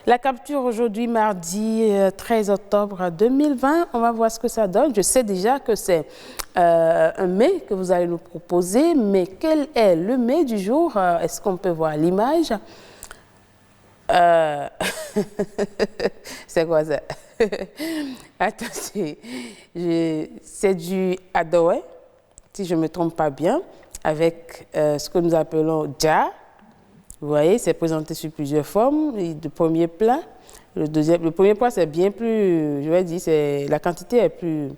La capture aujourd'hui, mardi 13 octobre 2020. On va voir ce que ça donne. Je sais déjà que c'est un mets que vous allez nous proposer, mais quel est le mets du jour? Est-ce qu'on peut voir l'image? C'est quoi ça? Attendez, c'est du adoé, si je ne me trompe pas bien, avec ce que nous appelons dja. Vous voyez, c'est présenté sur plusieurs formes. Le premier plat, le premier plat, c'est bien plus, je vais dire, la quantité est plus,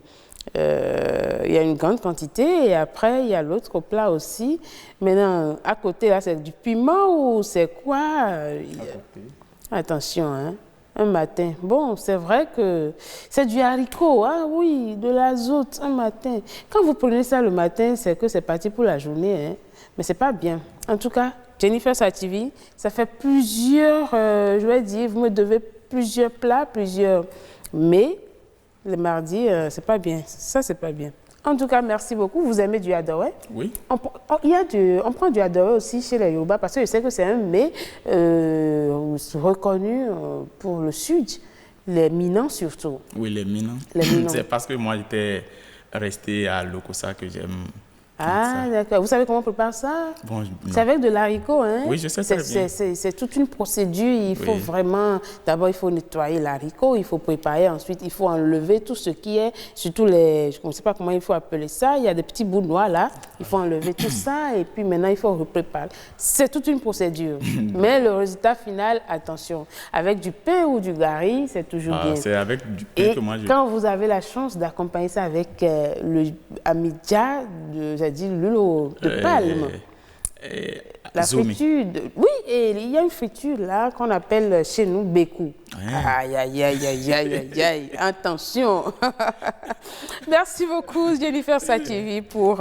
il y a une grande quantité, et après, il y a l'autre plat aussi. Maintenant, à côté, là, c'est du piment ou c'est quoi? Attention, hein, un matin. Bon, c'est vrai que c'est du haricot, hein, oui, de l'azote, un matin. Quand vous prenez ça le matin, c'est que c'est parti pour la journée, hein, mais c'est pas bien. En tout cas, Jennifer Sativi, ça fait plusieurs, je vais dire, vous me devez plusieurs plats, plusieurs, mais le mardi, c'est pas bien. Ça, c'est pas bien. En tout cas, merci beaucoup. Vous aimez du adoé? Oui. On prend du adoé aussi chez les Yoruba parce que je sais que c'est un mets reconnu pour le sud, les Minans surtout. Oui, les Minans. C'est parce que moi, j'étais resté à Lokossa que j'aime. Ah, d'accord. Vous savez comment on prépare ça? Bon, c'est avec de l'haricot, hein? Oui, je sais très bien. C'est toute une procédure. Il faut vraiment... D'abord, il faut nettoyer l'haricot, il faut préparer. Ensuite, il faut enlever tout ce qui est... Surtout les... Je ne sais pas comment il faut appeler ça. Il y a des petits bouts noirs là. Il faut enlever tout ça et puis maintenant, il faut repréparer. C'est toute une procédure. Mais le résultat final, attention, avec du pain ou du gari, c'est toujours bien. C'est avec du pain que moi je... Quand vous avez la chance d'accompagner ça avec le amidja, j'ai dit l'huile de palme. La friture. Oui, et il y a une friture là qu'on appelle chez nous békou. Aïe, aïe, aïe, aïe, aïe, aïe, aïe. Attention. Merci beaucoup, Jennifer Sativi, pour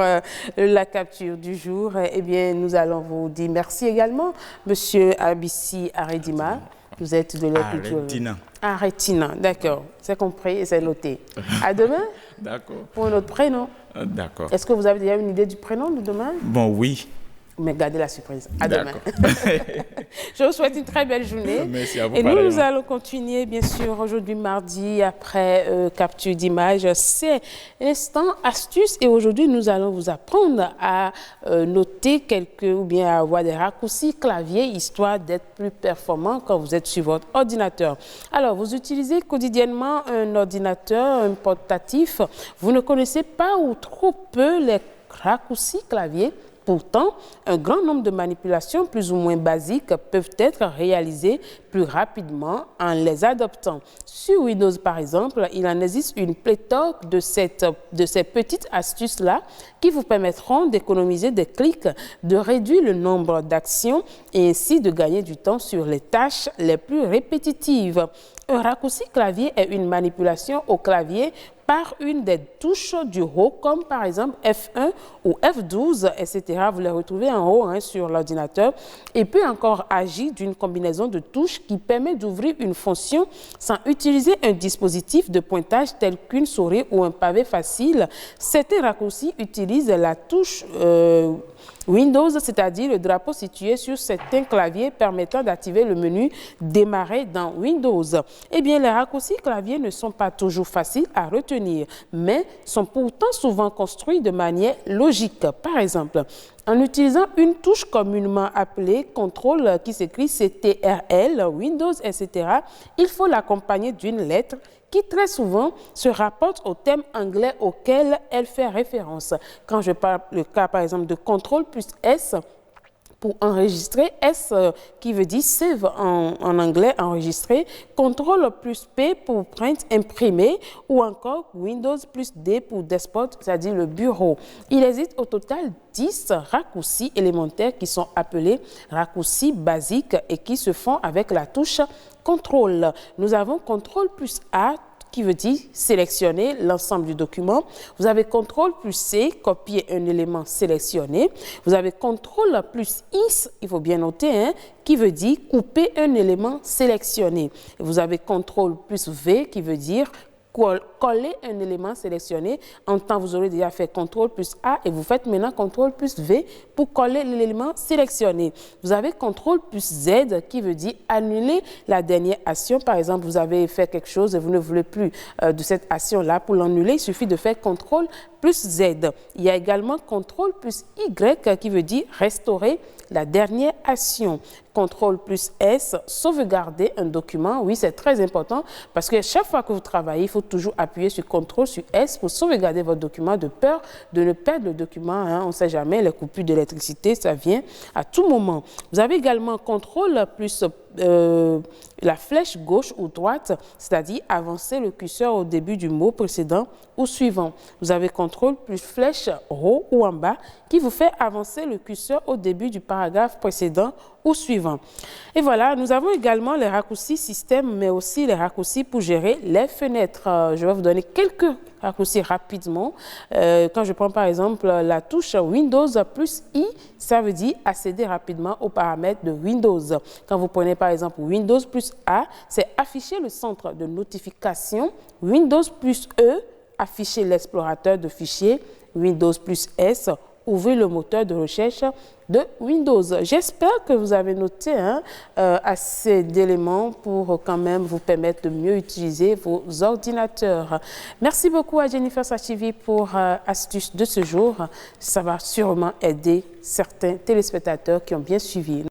la capture du jour. Eh bien, nous allons vous dire merci également, Monsieur Abissi Aredima. Vous êtes de la culture. Aretina, d'accord. C'est compris et c'est noté. À demain. D'accord. Pour notre prénom. D'accord. Est-ce que vous avez déjà une idée du prénom de demain? Bon, oui. Mais gardez la surprise. À demain. Je vous souhaite une très belle journée. Merci à vous. Et nous allons continuer, bien sûr, aujourd'hui, mardi, après capture d'image. C'est l'instant astuce. Et aujourd'hui, nous allons vous apprendre à noter ou bien à avoir des raccourcis clavier, histoire d'être plus performant quand vous êtes sur votre ordinateur. Alors, vous utilisez quotidiennement un ordinateur, un portatif. Vous ne connaissez pas ou trop peu les raccourcis clavier. Pourtant, un grand nombre de manipulations plus ou moins basiques peuvent être réalisées plus rapidement en les adoptant. Sur Windows, par exemple, il en existe une pléthore de ces petites astuces-là qui vous permettront d'économiser des clics, de réduire le nombre d'actions et ainsi de gagner du temps sur les tâches les plus répétitives. Un raccourci clavier est une manipulation au clavier par une des touches du haut, comme par exemple F1 ou F12, etc. Vous les retrouvez en haut sur l'ordinateur. Et peut encore agir d'une combinaison de touches qui permet d'ouvrir une fonction sans utiliser un dispositif de pointage tel qu'une souris ou un pavé facile. Certains raccourcis utilisent la touche Windows, c'est-à-dire le drapeau situé sur certains claviers permettant d'activer le menu Démarrer dans Windows. Eh bien, les raccourcis clavier ne sont pas toujours faciles à retenir, mais sont pourtant souvent construits de manière logique. Par exemple, en utilisant une touche communément appelée contrôle qui s'écrit CTRL, Windows, etc., il faut l'accompagner d'une lettre qui très souvent se rapporte au thème anglais auquel elle fait référence. Quand je parle le cas par exemple de contrôle plus S pour enregistrer, S qui veut dire save en anglais, enregistrer, contrôle plus P pour print, imprimer, ou encore Windows plus D pour desktop, c'est-à-dire le bureau. Il existe au total 10 raccourcis élémentaires qui sont appelés raccourcis basiques et qui se font avec la touche contrôle. Nous avons contrôle plus A qui veut dire sélectionner l'ensemble du document. Vous avez CTRL plus C, copier un élément sélectionné. Vous avez CTRL plus X, il faut bien noter, qui veut dire couper un élément sélectionné. Et vous avez CTRL plus V qui veut dire coller un élément sélectionné. En temps, vous aurez déjà fait CTRL plus A et vous faites maintenant CTRL plus V pour coller l'élément sélectionné. Vous avez CTRL plus Z qui veut dire annuler la dernière action. Par exemple, vous avez fait quelque chose et vous ne voulez plus de cette action-là. Pour l'annuler, il suffit de faire CTRL plus Z. Il y a également CTRL plus Y qui veut dire restaurer la dernière action. CTRL plus S, sauvegarder un document. Oui, c'est très important parce que chaque fois que vous travaillez, il faut toujours appuyer sur CTRL sur S pour sauvegarder votre document de peur de ne perdre le document. Hein. On ne sait jamais, les coupures d'électricité, ça vient à tout moment. Vous avez également CTRL plus la flèche gauche ou droite, c'est-à-dire avancer le curseur au début du mot précédent ou suivant. Vous avez CTRL plus flèche haut ou en bas qui vous fait avancer le curseur au début du paragraphe précédent ou suivant. Et voilà, nous avons également les raccourcis système, mais aussi les raccourcis pour gérer les fenêtres. Je vais vous donner quelques raccourcis rapidement. Quand je prends par exemple la touche Windows plus I, ça veut dire accéder rapidement aux paramètres de Windows. Quand vous prenez par exemple Windows plus A, c'est afficher le centre de notification. Windows plus E, afficher l'explorateur de fichiers. Windows plus S, ouvrir le moteur de recherche de Windows. J'espère que vous avez noté assez d'éléments pour quand même vous permettre de mieux utiliser vos ordinateurs. Merci beaucoup à Jennifer Sachivi pour astuce de ce jour. Ça va sûrement aider certains téléspectateurs qui ont bien suivi.